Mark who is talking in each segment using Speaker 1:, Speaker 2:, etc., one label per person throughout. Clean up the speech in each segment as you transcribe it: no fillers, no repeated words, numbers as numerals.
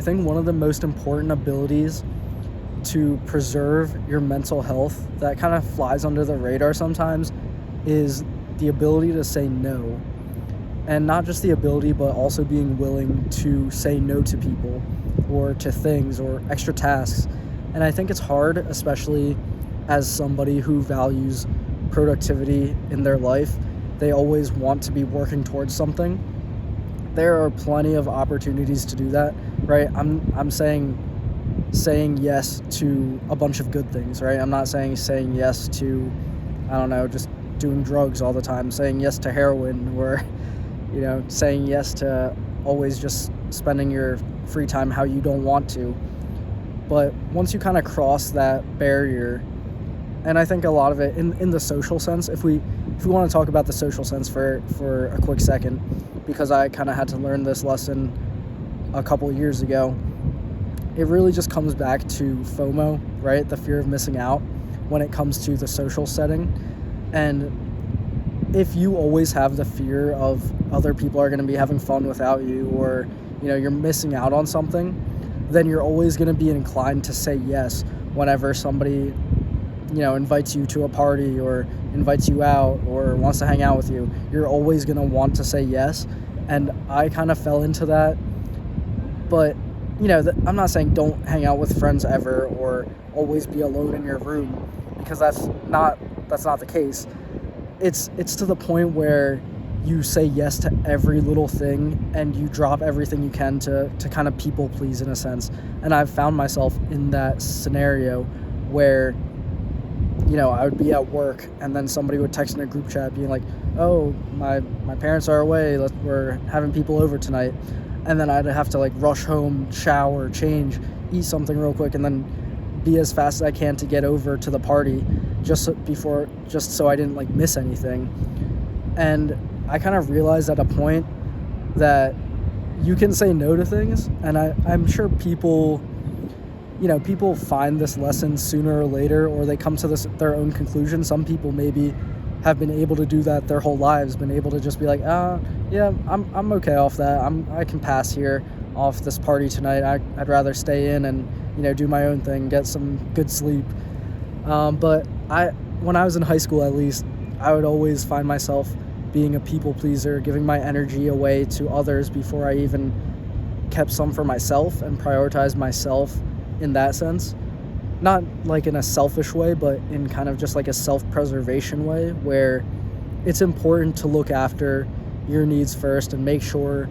Speaker 1: I think one of the most important abilities to preserve your mental health that kind of flies under the radar sometimes is the ability to say no. And not just the ability, but also being willing to say no to people or to things or extra tasks. And I think it's hard, especially as somebody who values productivity in their life. They always want to be working towards something. There are plenty of opportunities to do that, right? I'm saying yes to a bunch of good things, right? I'm not saying yes to, I don't know, just doing drugs all the time, saying yes to heroin, or saying yes to always just spending your free time how you don't want to. But once you kind of cross that barrier, and I think a lot of it in the social sense, if we want to talk about the social sense for a quick second, because I kind of had to learn this lesson a couple years ago, it really just comes back to FOMO, right? The fear of missing out when it comes to the social setting. And if you always have the fear of other people are going to be having fun without you, or you're missing out on something, then you're always going to be inclined to say yes whenever somebody invites you to a party or invites you out or wants to hang out with you. You're always going to want to say yes. And I kind of fell into that. But I'm not saying don't hang out with friends ever or always be alone in your room, because that's not the case. It's to the point where you say yes to every little thing and you drop everything you can to kind of people please, in a sense. And I've found myself in that scenario where I would be at work and then somebody would text in a group chat being like, oh, my parents are away, we're having people over tonight. And then I'd have to rush home, shower, change, eat something real quick, and then be as fast as I can to get over to the party just so I didn't miss anything. And I kind of realized at a point that you can say no to things, and I'm sure people find this lesson sooner or later, or they come to their own conclusion. Some people maybe have been able to do that their whole lives, been able to just be like, yeah, I'm okay off that. I can pass here off this party tonight. I'd rather stay in and do my own thing, get some good sleep. But when I was in high school, at least, I would always find myself being a people pleaser, giving my energy away to others before I even kept some for myself and prioritized myself in that sense. Not in a selfish way, but in kind of just a self-preservation way, where it's important to look after your needs first and make sure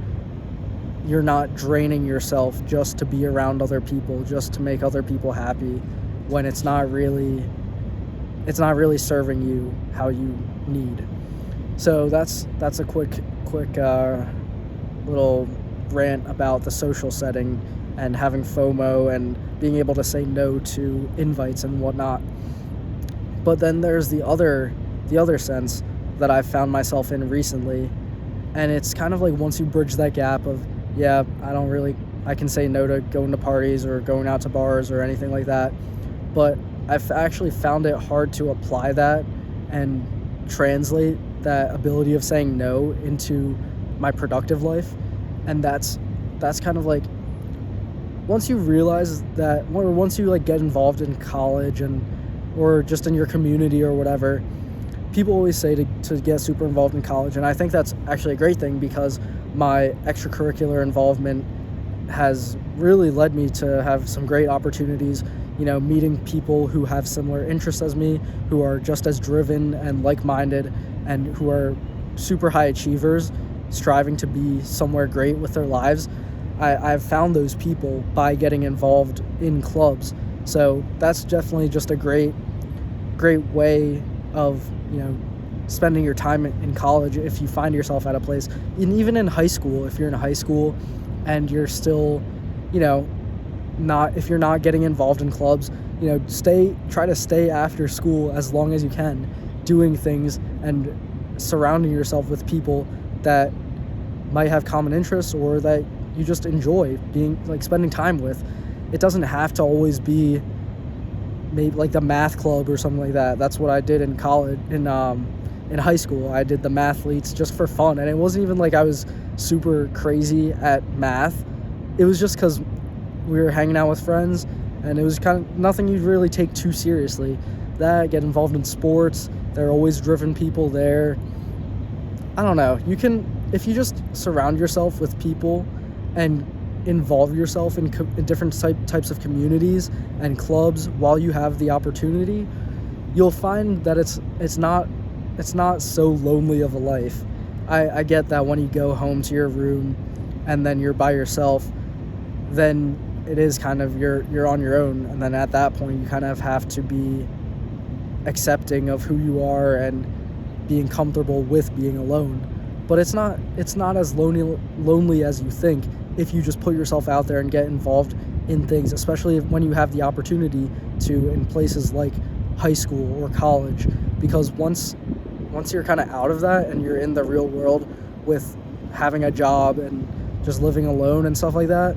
Speaker 1: you're not draining yourself just to be around other people, just to make other people happy, when it's not really serving you how you need. So that's a quick little rant about the social setting and having FOMO and being able to say no to invites and whatnot. But then there's the other sense that I've found myself in recently, and it's kind of once you bridge that gap of, yeah, I can say no to going to parties or going out to bars or anything like that, but I've actually found it hard to apply that and translate that ability of saying no into my productive life. And that's kind of once you realize that, or once you get involved in college or just in your community or whatever, people always say to get super involved in college, and I think that's actually a great thing, because my extracurricular involvement has really led me to have some great opportunities, meeting people who have similar interests as me, who are just as driven and like-minded, and who are super high achievers, striving to be somewhere great with their lives. I've found those people by getting involved in clubs. So that's definitely just a great way of, spending your time in college if you find yourself at a place. And even in high school, if you're in high school and you're still, if you're not getting involved in clubs, try to stay after school as long as you can, doing things and surrounding yourself with people that might have common interests or that you just enjoy being spending time with. It doesn't have to always be maybe the math club or something like that. That's what I did in college. In high school, I did the mathletes just for fun, and it wasn't even I was super crazy at math. It was just because we were hanging out with friends, and it was kind of nothing you'd really take too seriously. That, get involved in sports, there are always driven people there. I don't know, you can, if you just surround yourself with people and involve yourself in different types of communities and clubs while you have the opportunity, you'll find that it's not so lonely of a life. I get that when you go home to your room and then you're by yourself, then it is kind of you're on your own, and then at that point you kind of have to be accepting of who you are and being comfortable with being alone. But it's not as lonely as you think if you just put yourself out there and get involved in things, especially when you have the opportunity to, in places like high school or college. Because once you're kind of out of that and you're in the real world with having a job and just living alone and stuff like that,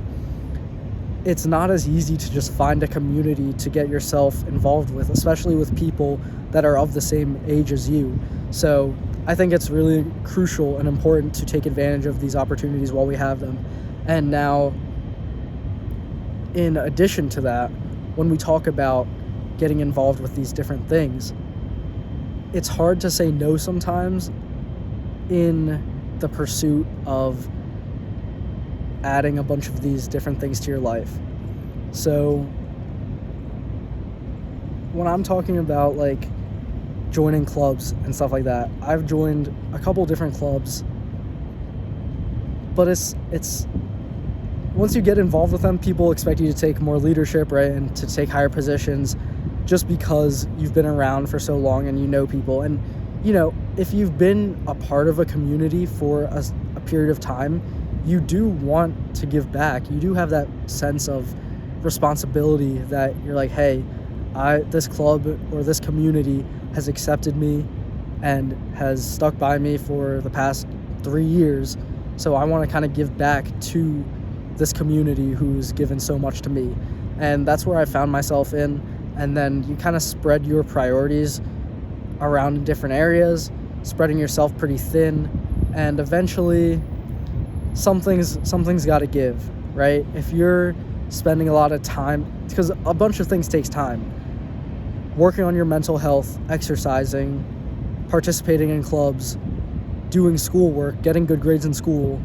Speaker 1: it's not as easy to just find a community to get yourself involved with, especially with people that are of the same age as you. So I think it's really crucial and important to take advantage of these opportunities while we have them. And now, in addition to that, when we talk about getting involved with these different things, it's hard to say no sometimes in the pursuit of adding a bunch of these different things to your life. So when I'm talking about like joining clubs and stuff like that, I've joined a couple different clubs, but it's once you get involved with them, people expect you to take more leadership, right, and to take higher positions just because you've been around for so long and you know people. And if you've been a part of a community for a period of time, you do want to give back. You do have that sense of responsibility that you're like, hey, this club or this community has accepted me and has stuck by me for the past 3 years, so I want to kind of give back to this community who's given so much to me. And that's where I found myself in. And then you kind of spread your priorities around in different areas, spreading yourself pretty thin, and eventually something's got to give, right? If you're spending a lot of time, because a bunch of things takes time, working on your mental health, exercising, participating in clubs, doing schoolwork, getting good grades in school,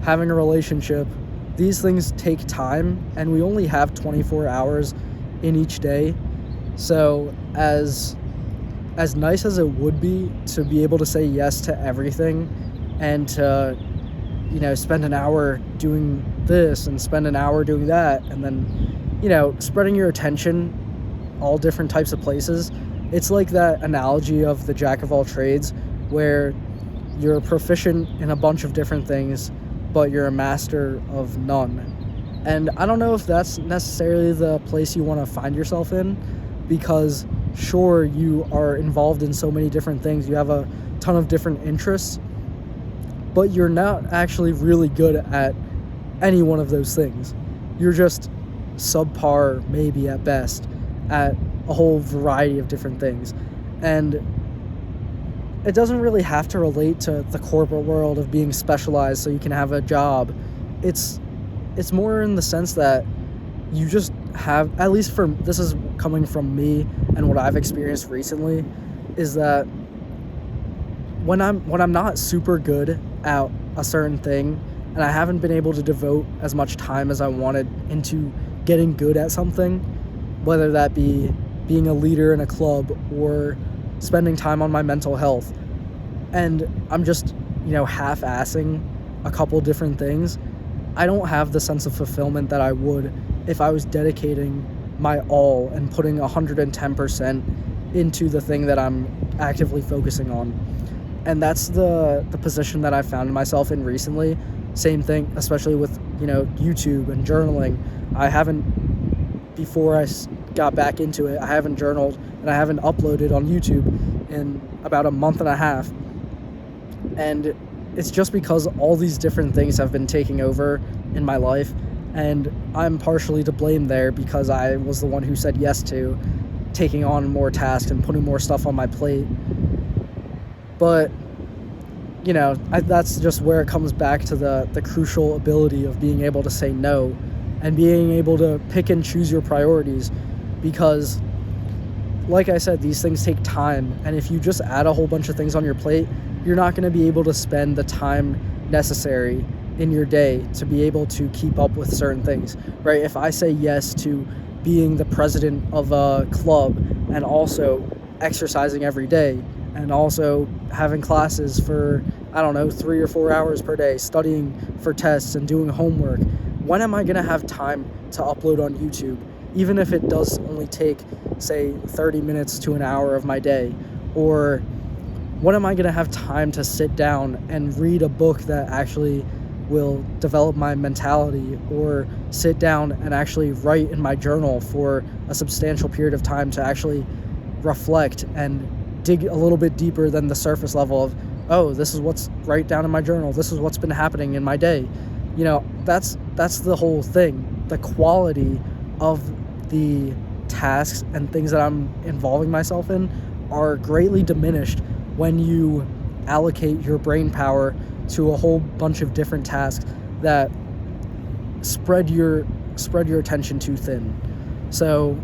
Speaker 1: having a relationship, these things take time, and we only have 24 hours in each day. So as nice as it would be to be able to say yes to everything and to spend an hour doing this and spend an hour doing that, and then spreading your attention all different types of places, it's like that analogy of the jack of all trades, where you're proficient in a bunch of different things but you're a master of none. And I don't know if that's necessarily the place you want to find yourself in, because sure, you are involved in so many different things, you have a ton of different interests, but you're not actually really good at any one of those things. You're just subpar, maybe at best, at a whole variety of different things. And it doesn't really have to relate to the corporate world of being specialized so you can have a job. It's more in the sense that you just have, at least this is coming from me and what I've experienced recently, is that when I'm not super good at a certain thing and I haven't been able to devote as much time as I wanted into getting good at something, whether that be being a leader in a club or spending time on my mental health, and I'm just half-assing a couple different things, I don't have the sense of fulfillment that I would if I was dedicating my all and putting 110% into the thing that I'm actively focusing on. And that's the position that I found myself in recently. Same thing, especially with YouTube and journaling. Before I got back into it, I haven't journaled and I haven't uploaded on YouTube in about a month and a half. And it's just because all these different things have been taking over in my life, and I'm partially to blame there because I was the one who said yes to taking on more tasks and putting more stuff on my plate. But that's just where it comes back to the crucial ability of being able to say no. and being able to pick and choose your priorities, because like I said, these things take time, and if you just add a whole bunch of things on your plate, you're not going to be able to spend the time necessary in your day to be able to keep up with certain things, right? If I say yes to being the president of a club and also exercising every day and also having classes for, I don't know, 3 or 4 hours per day, studying for tests and doing homework, when am I going to have time to upload on YouTube? Even if it does only take, say, 30 minutes to an hour of my day. Or when am I going to have time to sit down and read a book that actually will develop my mentality, or sit down and actually write in my journal for a substantial period of time to actually reflect and dig a little bit deeper than the surface level of, oh, this is what's right down in my journal, this is what's been happening in my day. That's the whole thing. The quality of the tasks and things that I'm involving myself in are greatly diminished when you allocate your brain power to a whole bunch of different tasks that spread your attention too thin. So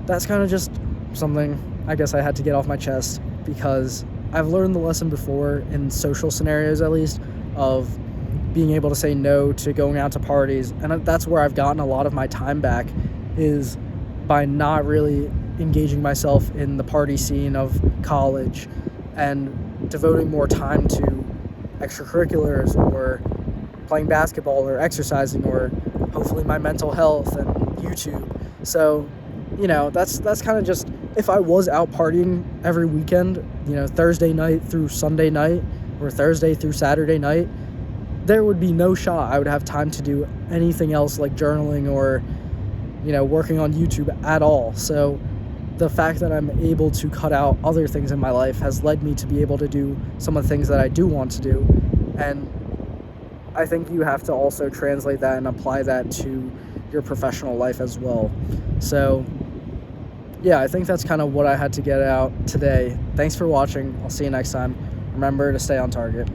Speaker 1: that's kind of just something I guess I had to get off my chest, because I've learned the lesson before in social scenarios, at least, of being able to say no to going out to parties, and that's where I've gotten a lot of my time back, is by not really engaging myself in the party scene of college and devoting more time to extracurriculars, or playing basketball, or exercising, or hopefully my mental health and YouTube. So, that's kind of just, if I was out partying every weekend, Thursday night through Sunday night, or Thursday through Saturday night, there would be no shot I would have time to do anything else like journaling or, working on YouTube at all. So the fact that I'm able to cut out other things in my life has led me to be able to do some of the things that I do want to do. And I think you have to also translate that and apply that to your professional life as well. So yeah, I think that's kind of what I had to get out today. Thanks for watching. I'll see you next time. Remember to stay on target.